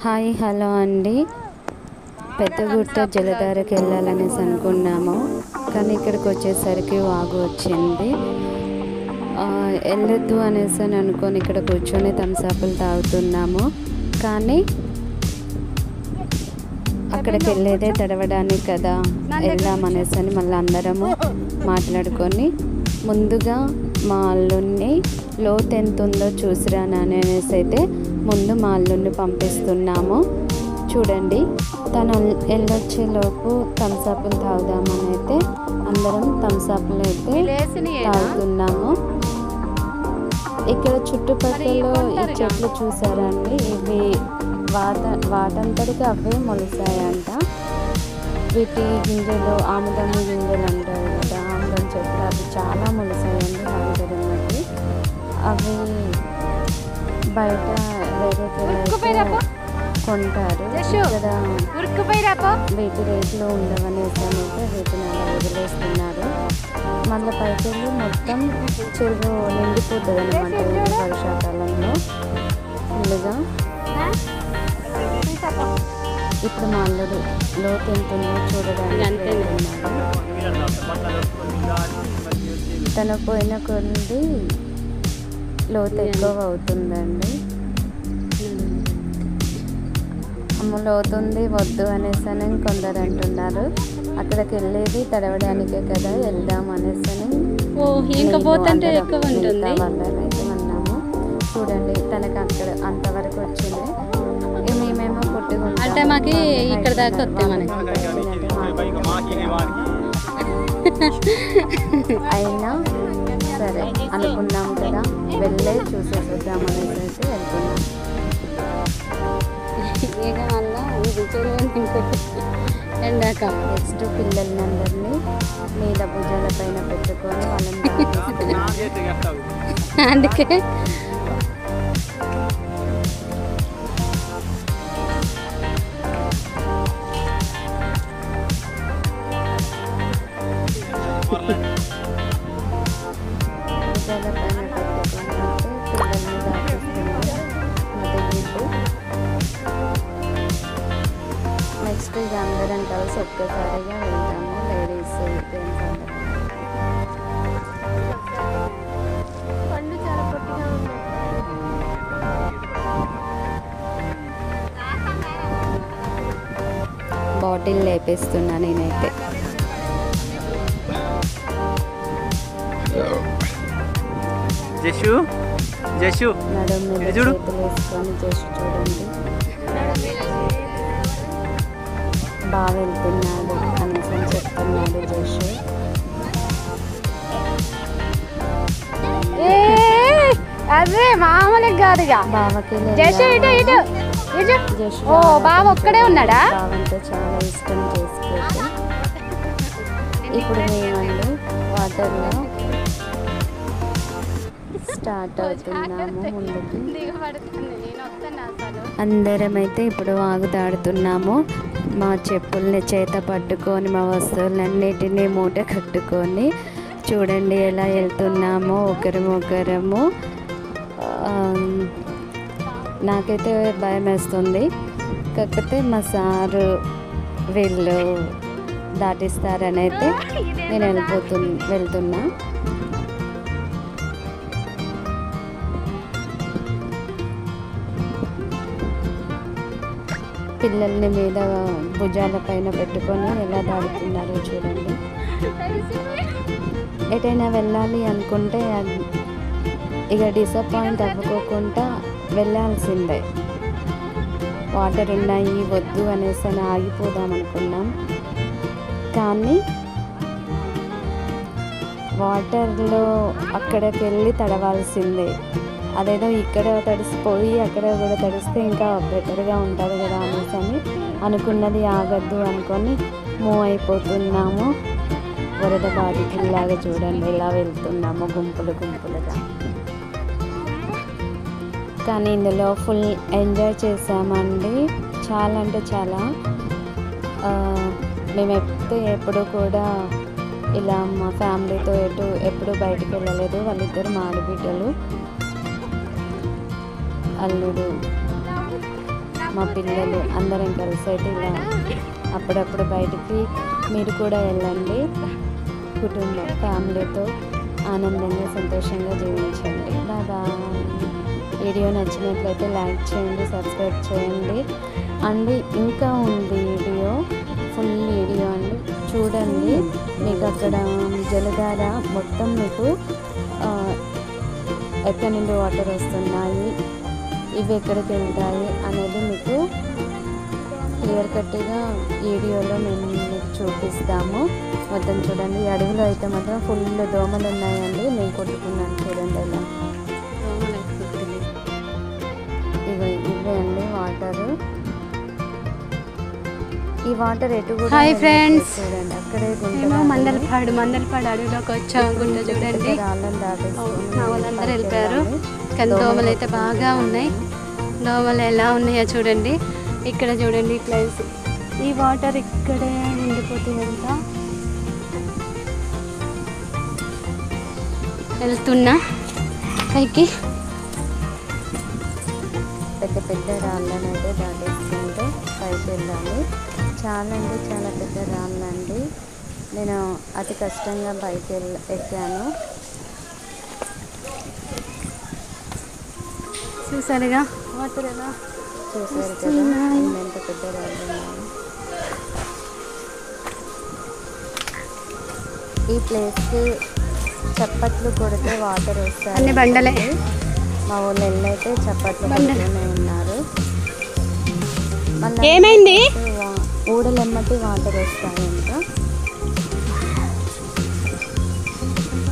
Hi hello అండి. పెద్దగుట్ట జలధారకి వెళ్ళాలనేసి అనుకున్నాము, కానీ ఇక్కడికి వచ్చేసరికి వాగు వచ్చింది. వెళ్ళొద్దు అనేసి అని అనుకొని ఇక్కడ కూర్చొని థమ్సప్లు తాగుతున్నాము. కానీ అక్కడికి వెళ్ళేదే తడవడానికి కదా, వెళ్దామనేసి అని మళ్ళీ అందరము మాట్లాడుకొని ముందుగా మా అల్లుడిని లోతు ఎంత ఉందో చూసిరాను అనేసి అయితే ముందు మా అల్లుడిని పంపిస్తున్నాము. చూడండి, తను వెళ్ళొచ్చేలోపు థమ్సప్లు తాగుదామని అయితే అందరం థమ్సప్లు అయితే తాగుతున్నాము. ఇక్కడ చుట్టుపక్కల ఈ చెట్లు చూసారండి, ఇవి వాటంతటికి అవే మొలిసాయంట. వీటి గింజలు ఆముదం గింజలు అంటారు కదా, ఆముదం చెట్లు అవి చాలా మొలిసాయండి. ఆముదమ్మకి అవి బయట వేరే కొంటారు. ఇక్కడ వీటి రేట్లు ఉండవనేసి అయితే వీటిని అలా వదిలేస్తున్నారు. మళ్ళీ పైకి మొత్తం చెరువు నిండిపోతుంది అన్నమాట వర్షాకాలంలో ఫుల్గా. ఇప్పుడు మా అల్లుడు లోతు ఎంత ఉందో చూడడానికి తను పోయిన కొద్ది లోతు ఎక్కువ అవుతుందండి. అమ్మ లోతుంది వద్దు అనేసి అని కొందరు అంటున్నారు. అక్కడికి వెళ్ళేది తడవడానికే కదా, వెళ్దాం అనేసి అని వాళ్ళైతే అన్నాము. చూడండి, తనకు అక్కడ అంతవరకు వచ్చింది. మేమేమో కొట్టుకుంటాం అంటే మాకు ఇక్కడ దాకా అయినా సరే అనుకున్నాం కదా, వెళ్ళే చూసేద్దాం అనేసి అయితే వెళ్తున్నాం. ఎండాక నెక్స్ట్ పిల్లలందరినీ నీళ్ళ భుజాల పైన పెట్టుకొని వాళ్ళని అందుకే భుజాల పైన పెట్టుకొని పిల్లల్ని నెక్స్ట్ ఇక అందరం కలిసి ఒక్కసారిగా వెళ్తాము. లేడీస్ జెంట్స్ అందరూ చాలా పొట్టిగా ఉంది. బాటిల్ లేపేస్తున్నా నేనైతే. నడుము మీద చేతులు వేసుకొని జషు చూడండి బాగా వెళ్తున్నాడు అనేసి చెప్తున్నాడు జషు. అదే మామూలుగా కాదుగా బావకి జషు బావ ఒక్కడే ఉన్నాడా? బావంటే చాలా ఇష్టం చేసుకోవచ్చు. ఇప్పుడు మేమండి వాటర్లో స్టార్ట్ అవుతున్నాము ముందుకి. అందరం అయితే ఇప్పుడు వాగు దాడుతున్నాము. మా చెప్పుల్ని చేత పట్టుకొని మా వస్తువులన్నిటినీ మూట కట్టుకొని చూడండి ఎలా వెళ్తున్నామో ఒకరము. నాకైతే భయం వేస్తుంది, కాకపోతే మా సారు వీళ్ళు దాటిస్తారని అయితే నేను వెళ్తున్నా. పిల్లల్ని మీద భుజాల పైన పెట్టుకొని ఎలా దాడుతున్నారో చూడండి. ఎటైనా వెళ్ళాలి అనుకుంటే ఇక డిసప్పాయింట్ అవ్వకోకుండా వెళ్ళాల్సిందే. వాటర్ ఉన్నాయి వద్దు అనేసి అని ఆగిపోదాం అనుకున్నాం, కానీ వాటర్లో అక్కడికి వెళ్ళి తడవాల్సిందే. అదేదో ఇక్కడ తడిసిపోయి అక్కడ కూడా తడిస్తే ఇంకా బెటర్గా ఉంటుంది కదా అనేసి అని అనుకున్నది ఆగద్దు అనుకొని మూవ్ అయిపోతున్నాము. వరద బాధితుల్లాగా చూడండి ఎలా వెళ్తున్నాము గుంపులుగా. కానీ ఇందులో ఫుల్ ఎంజాయ్ చేసామండి, చాలా అంటే చాలా. మేము ఎప్పుడు కూడా ఇలా మా ఫ్యామిలీతో ఎప్పుడు బయటికి వెళ్ళలేదు. వాళ్ళిద్దరు మా ఆడబిడ్డలు, అల్లుడు మా పిల్లలు అందరం కలిసి అయితే ఇలా అప్పుడప్పుడు బయటికి మీరు కూడా వెళ్ళండి. కుటుంబం ఫ్యామిలీతో ఆనందంగా సంతోషంగా జీవించండి. బాయ్. వీడియో నచ్చినట్లయితే లైక్ చేయండి, సబ్స్క్రైబ్ చేయండి అండి. ఇంకా ఉంది వీడియో, ఫుల్ వీడియో అండి, చూడండి. మీకు అక్కడ జలధార మొత్తం మీకు ఎక్కడి నుండి వాటర్ వస్తున్నాయి, ఇవి ఎక్కడికి వెళ్తాయి అనేది మీకు క్లియర్ కట్గా వీడియోలో మేము మీకు చూపిస్తాము. మొత్తం చూడండి. ఈ అడవిలో అయితే మాత్రం ఫుల్ దోమలు ఉన్నాయండి. నేను కొట్టుకున్నాను చూడండి ఇలా. ఇవే అండి వాటర్. ఈ వాటర్ ఎటు కూడా హాయ్ ఫ్రెండ్స్, చూడండి అక్కడే మందలపాడు అడవిలోకి వచ్చాం. గుంట చూడండి, వాళ్ళందరూ వెళ్ళిపోయారు. కానీ దోమలు అయితే బాగా ఉన్నాయి. దోమలు ఎలా ఉన్నాయో చూడండి. ఇక్కడ చూడండి ప్లేస్, ఈ వాటర్ ఇక్కడే నిండిపోతుందంట. వెళ్తున్నా పైకి. పెద్ద పెద్ద రాళ్ళని అయితే దాటేసుకుంటూ పైకి వెళ్ళాలి. చాలా అంటే చాలా పెద్ద రాళ్ళండి. నేను అతి కష్టంగా పైకి ఎక్కాను. చూసారుగా వాటర్ ఎలా చూసారు కదా ఎంత పెద్ద రాళ్ళు ఉన్నాయి. ఈ ప్లేస్కి చప్పట్లు కొడితే వాటర్ వస్తాయి. అన్ని బండలే. మా ఊళ్ళో అయితే చప్పట్లు కొడుతూనే ఉన్నారు. మళ్ళీ ఏమైంది? ఊడలెమ్మటి వాటర్ వస్తాయంట.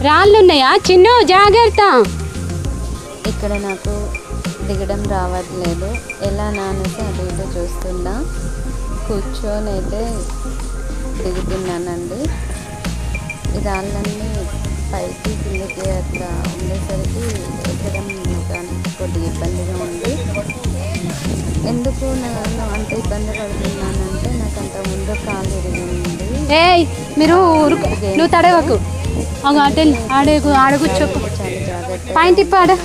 రాళ్ళు ఉన్నాయా చిన్ను, జాగ్రత్త. ఇక్కడ నాకు దిగడం రావట్లేదు. ఎలా నానేసి అటు ఇటు చూస్తున్నా. కూర్చొని అయితే దిగుతున్నానండి. ఈ రాళ్ళన్నీ పైకి కిందకి అట్లా ఉండేసరికి ఎక్కడం కొద్దిగా ఇబ్బందిగా ఉంది. ఎందుకు నేను అంత ఇబ్బంది పడుతున్నానంటే నాకు అంత ముందు కాలు ఇరిగింది. మీరు నువ్వు తడవకు, ఆడ కూర్చోకు. చాలా జాగ్రత్త పాయింట్ ఇప్పాడు.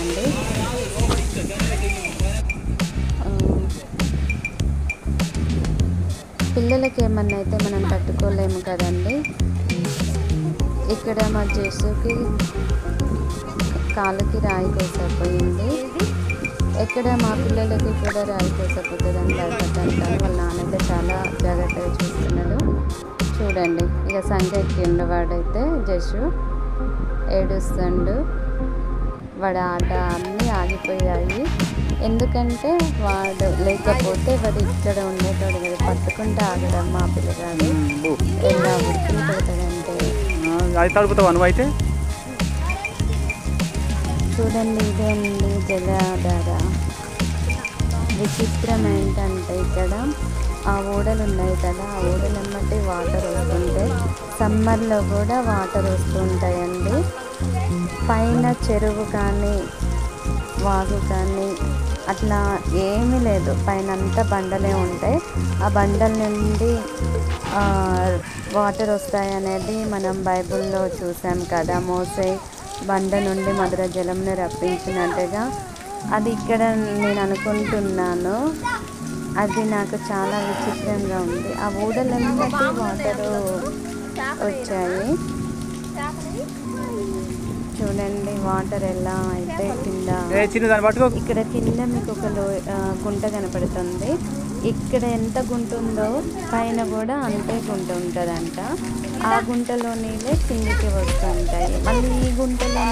పిల్లలకి ఏమన్నా అయితే మనం తట్టుకోలేము కదండి. ఇక్కడ మా జేసుకి కాలుకి రాయి కోసపోయింది. ఎక్కడ మా పిల్లలకి కూడా రాయి కోసపోతుంది అని భయపడ్డాను. వాళ్ళ నాన్నైతే చాలా జాగ్రత్తగా చూస్తున్నాడు. చూడండి ఇక సంఖ్య ఎక్కిండు వాడైతే. జస్సు ఏడుస్తుండు. వాడు ఆట అన్నీ ఆగిపోయాయి. ఎందుకంటే వాడు లేకపోతే వాడు ఇక్కడ ఉండేటోడు కదా, పట్టుకుంటే ఆగడం మా పిల్లగాడు. ఎలా ఉడికి పెడతాడంటే అయితే చూడండి. ఇదే అండి జలధార. విచిత్రం ఏంటంటే ఇక్కడ ఆ ఓడలు ఉన్నాయి కదా, ఆ ఓడలమ్మటి వాటర్ వస్తుంటే సమ్మర్లో కూడా వాటర్ వస్తుంటాయండి. పైన చెరువు కానీ వాగు కానీ అట్లా ఏమీ లేదు. పైన అంతా బండలే ఉంటాయి. ఆ బండల నుండి వాటర్ వస్తాయనేది మనం బైబిల్లో చూసాం కదా. మోసే బండ నుండి మధుర జలంను రప్పించినట్టుగా అది ఇక్కడ నేను అనుకుంటున్నాను. అది నాకు చాలా విచిత్రంగా ఉంది. ఆ ఊడలెంబటి వాటరు వచ్చాయి. చూడండి వాటర్ ఎలా అయితే కింద. ఇక్కడ కింద మీకు ఒక గుంట కనపడుతుంది. ఇక్కడ ఎంత గుంట ఉందో పైన కూడా అంతే గుంట ఉంటుందంట. ఆ గుంటలో నీళ్ళే కిందికి వస్తుంటాయి. మళ్ళీ ఈ గుంటలో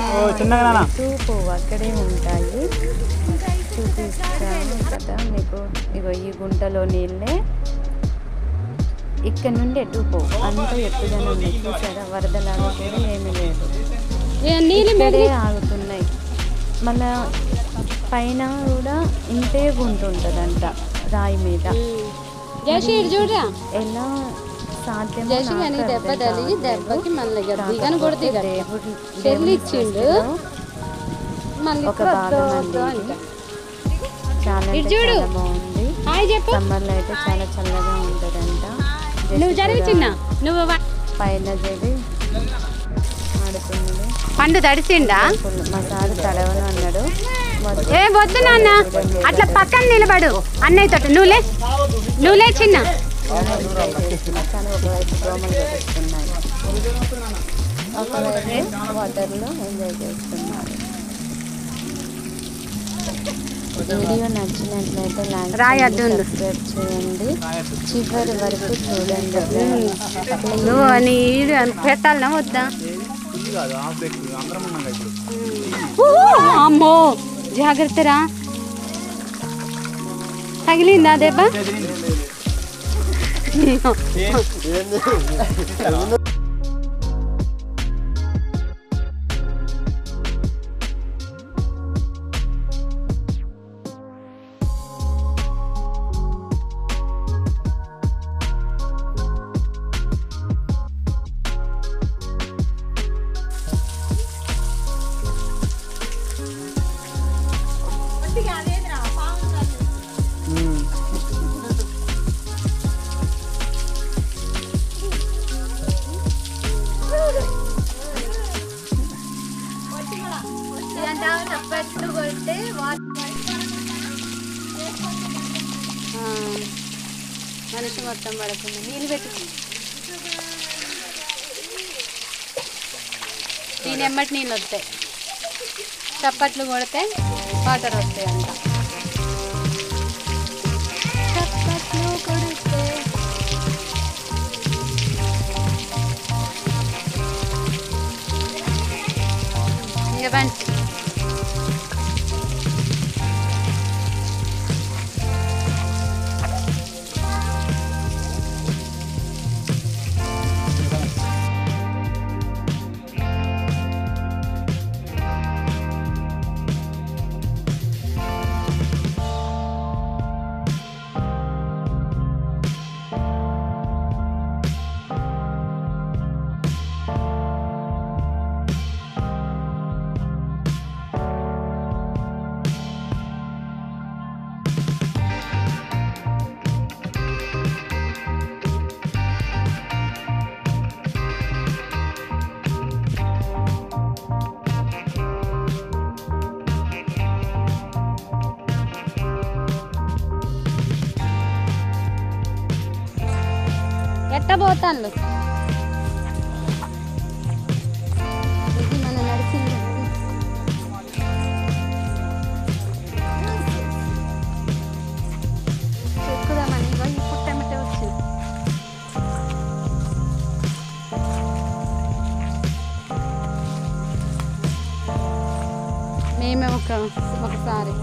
పోవు అక్కడే ఉంటాయి. చూపిస్తాను కదా మీకు. ఇగో ఈ గుంటలో నీళ్ళే ఇక్కడ నుండి ఎటు పోవు, అంత ఎత్తుగానే ఉంది. చూసారా వరదలాగా కూడా ఏమీ లేదు, ఇక్కడే ఆగుతున్నాయి. మళ్ళా పైన కూడా ఇంతే గుంట ఉంటుందంట రాయి మీద. ఎలా సాధ్యమో ఒక భాగం అండి. చాలా బాగుంది. సమ్మర్లో అయితే చాలా చల్లగా ఉంటుందంట. పైన చేరి ఆడుతున్నాడు. పండు తడిచిండా? మా సారు తడవను అన్నాడు. ఏ వద్దు నాన్న, అట్లా పక్కన నిలబడు అన్నయ్య తోట. నువ్వులే చిన్న. కానీ ఒకవైపు దోమలు కలుస్తున్నాయి, ఒకవైపు వాటర్లో ఎంజాయ్ చేస్తున్నారు. వీడియో నచ్చినట్లయితే లైక్ చేయండి, సబ్స్క్రైబ్ చేయండి, చివరి వరకు చూడండి. నువ్వు నీరు పెట్టాలనా వద్దా? అమ్మో జాగ్రత్తరా, తగిలిందా దెబ్బ? మనిషి మొత్తం పడకుండా నీళ్ళు పెట్టి దీని ఎమ్మటి నీళ్ళు వస్తాయి, చప్పట్లు కొడితే వాటర్ వస్తాయి అంట. చప్పట్లు కొడితే ఇవ్వండి. ఎట్టబోతాను ఇది మన నడిచింది. ఎక్కుదామని ఈ పుట్టమిట్టే వచ్చింది. మేమే ఒకసారి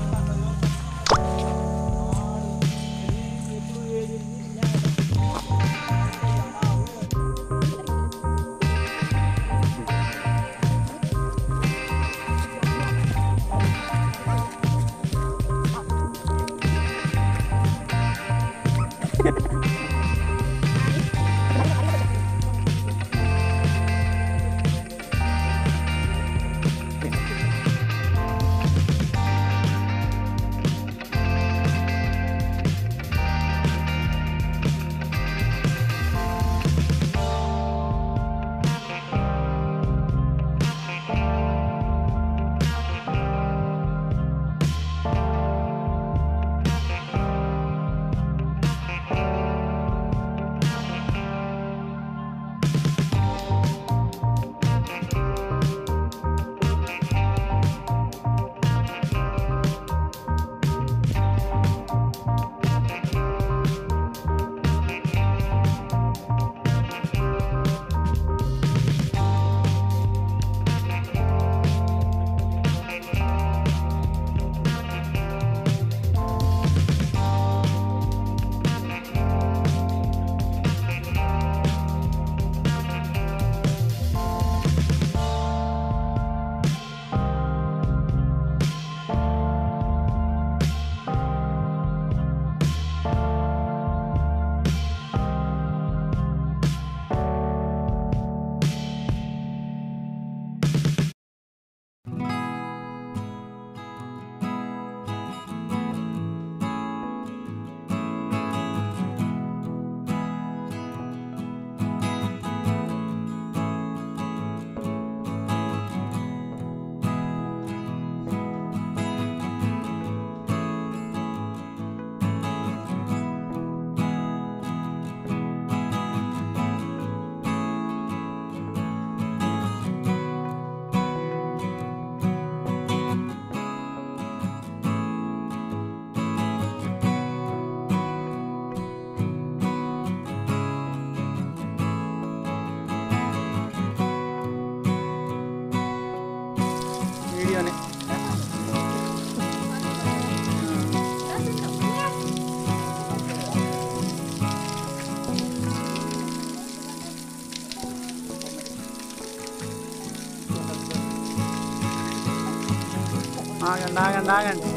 ఆగండి ఆగండి ఆగండి,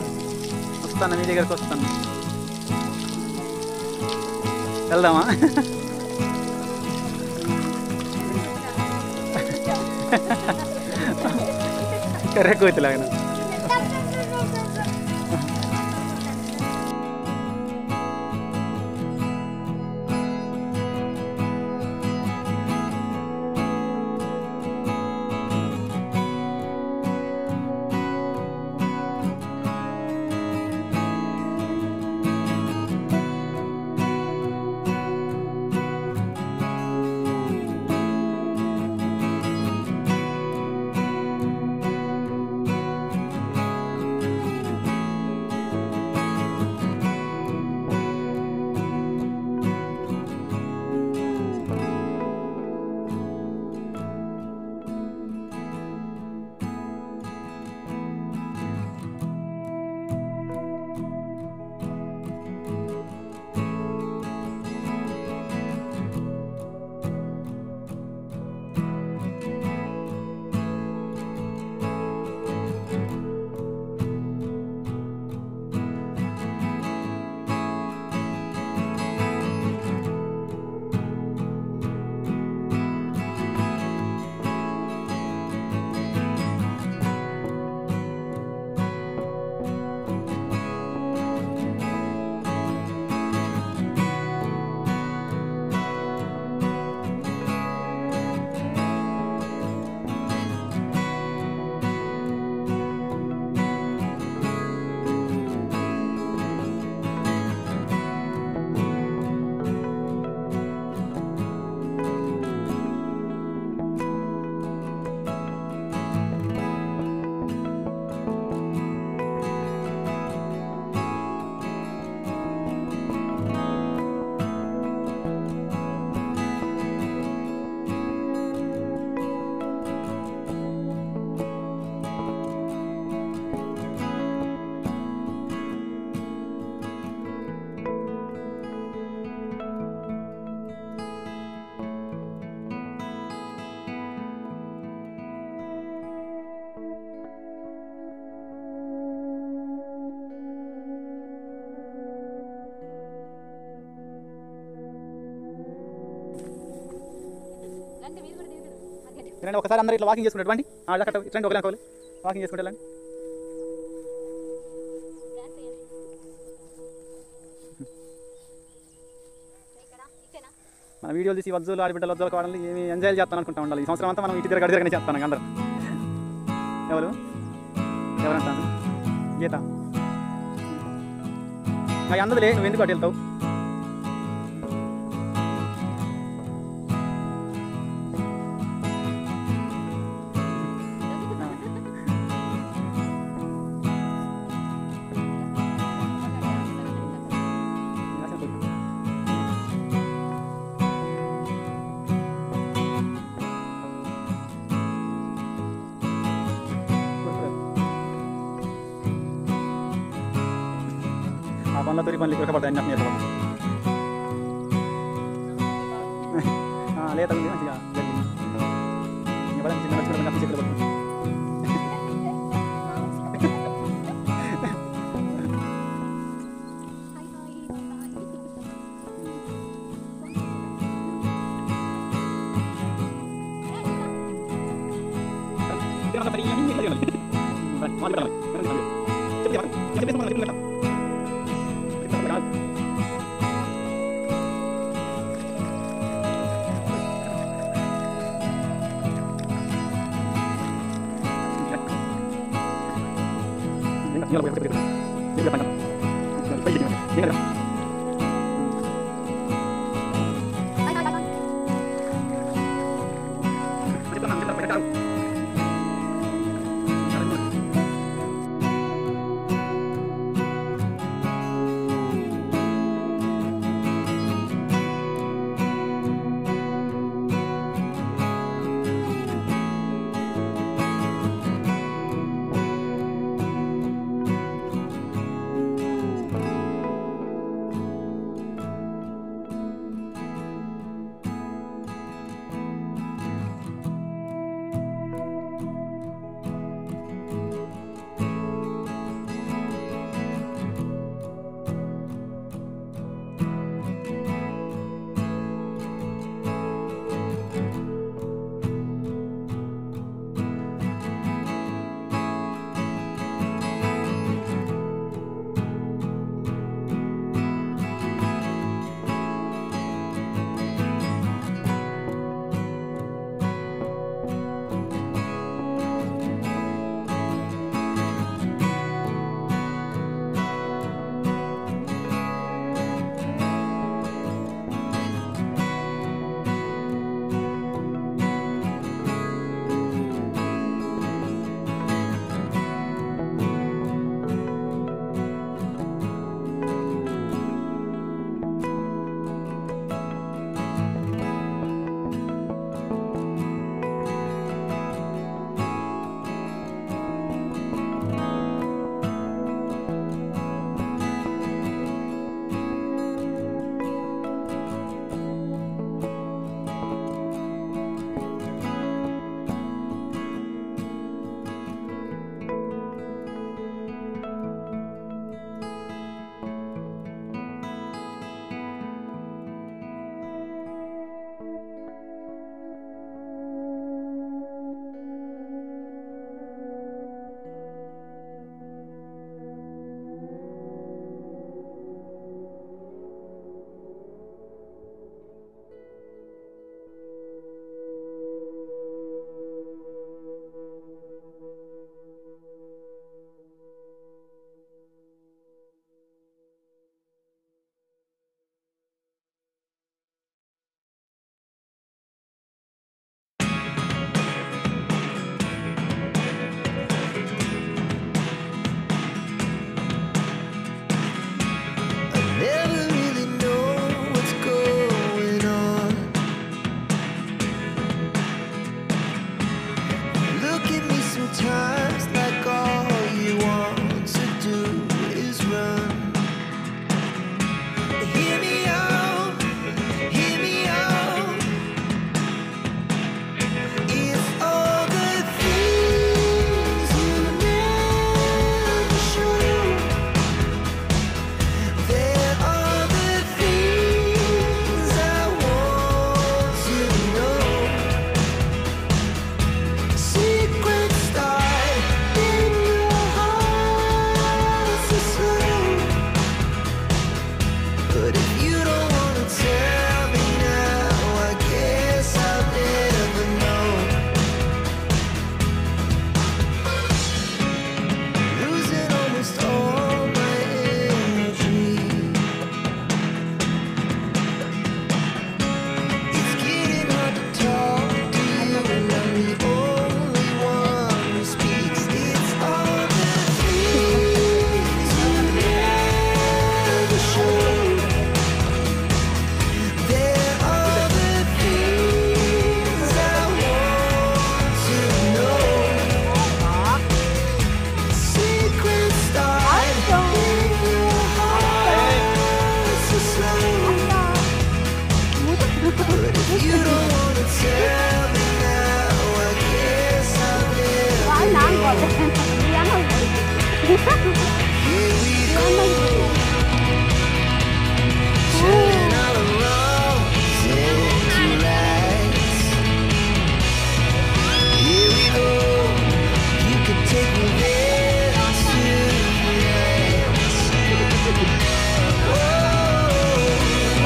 వస్తాను మీ దగ్గరికి వస్తాను. వెళ్దామా? కర్రె కోతిలాగా. రండి ఒకసారి అందరూ ఇట్లా వాకింగ్ చేసుకునేటువంటి రండి ఒకరి అనుకోవాలి వాకింగ్ చేసుకుంటే వెళ్ళండి. మన వీడియోలు తీసి వజ్జులు ఆడిబిడ్డలు వజ్జులు కావాలని ఏమి ఎంజాయ్ చేస్తాను అనుకుంటా ఉండాలి. ఈ సంవత్సరం అంతా మనం ఇంటి దగ్గర గడి దగ్గరనే చేస్తాను అందరూ. ఎవరంటాను గీత నాకు అందదులే, నువ్వు ఎందుకు అటు వెళ్తావు? ఆ పనుల తొలి పనులు ఇక్కడ పడతాయి అన్నీ లేదా మంచిగా చిన్న చేతులు పడుతుంది.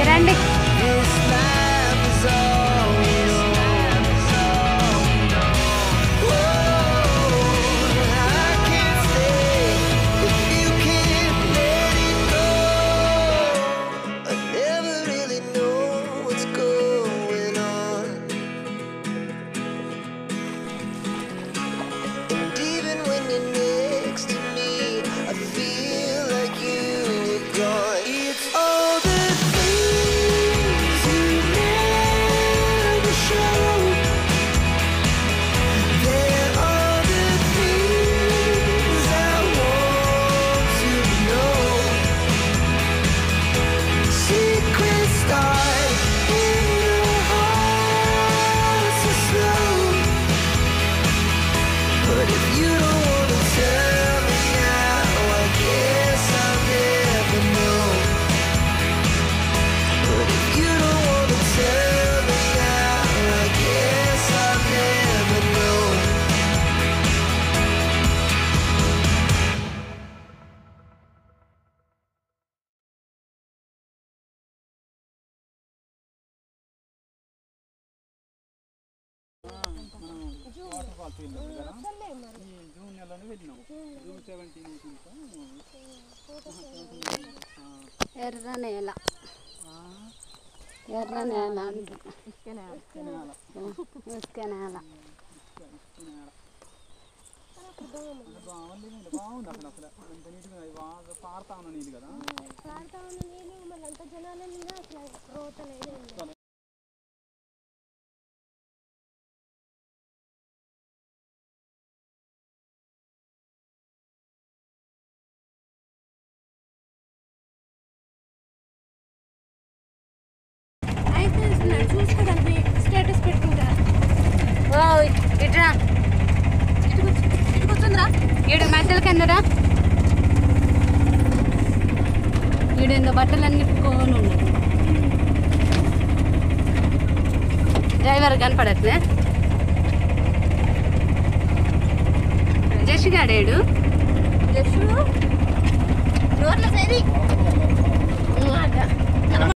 రండి. జూన్ నెలలోనే వెళ్ళినాం. జూన్ 17 ఎర్ర నేల, ఎర్ర నేల ఇసుక నేల. ఇసుక నేల. బాగుంది అసలు అసలు అంత నీట్గా బాగా పారుతా ఉన్న నీళ్ళు కదా. మళ్ళీ అంత జనాలు అసలు రోతలేదు. చూసుకోవడానికి స్టేటస్ పెట్టుకుంటా. ఓ ఇట్రా, ఇటు కూర్చుందిరా. ఈడు మధ్యలో కిందరా. ఈడు బట్టలన్నీ కోను ఉన్నాయి. డ్రైవర్ కనపడట్లే. జష్ గాడేడు. జష్